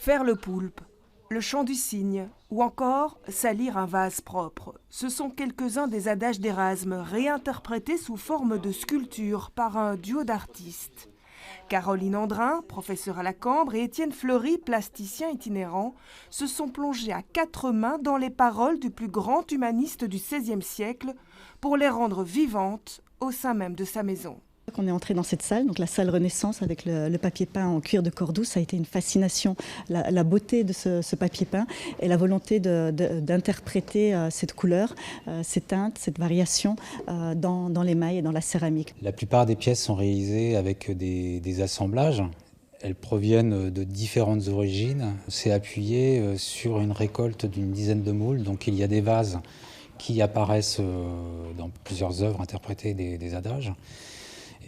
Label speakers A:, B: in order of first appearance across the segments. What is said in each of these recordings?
A: Faire le poulpe, le chant du cygne ou encore salir un vase propre. Ce sont quelques-uns des adages d'Érasme réinterprétés sous forme de sculpture par un duo d'artistes. Caroline Andrin, professeure à la Cambre, et Étienne Fleury, plasticien itinérant, se sont plongés à quatre mains dans les paroles du plus grand humaniste du XVIe siècle pour les rendre vivantes au sein même de sa maison.
B: On est entré dans cette salle, donc la salle Renaissance avec le papier peint en cuir de Cordoue. Ça a été une fascination, la beauté de ce papier peint et la volonté d'interpréter cette couleur, ces teintes, cette variation dans l'émail et dans la céramique.
C: La plupart des pièces sont réalisées avec des assemblages. Elles proviennent de différentes origines. C'est appuyé sur une récolte d'une dizaine de moules. Donc il y a des vases qui apparaissent dans plusieurs œuvres interprétées des adages.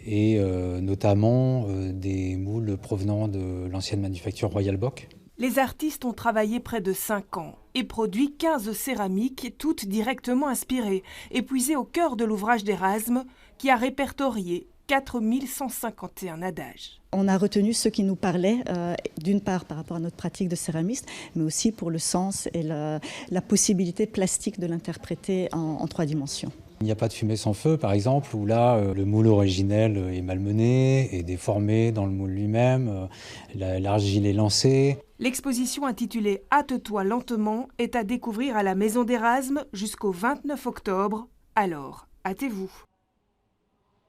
C: Et notamment des moules provenant de l'ancienne manufacture Royal Bock.
A: Les artistes ont travaillé près de 5 ans et produit 15 céramiques, toutes directement inspirées, et puisées au cœur de l'ouvrage d'Érasme, qui a répertorié 4151 adages.
B: On a retenu ceux qui nous parlaient, d'une part par rapport à notre pratique de céramiste, mais aussi pour le sens et la possibilité plastique de l'interpréter en 3 dimensions.
C: Il n'y a pas de fumée sans feu, par exemple, où là, le moule originel est malmené, est déformé dans le moule lui-même, l'argile est lancée.
A: L'exposition intitulée « Hâte-toi lentement » est à découvrir à la Maison d'Érasme jusqu'au 29 octobre. Alors, hâtez-vous.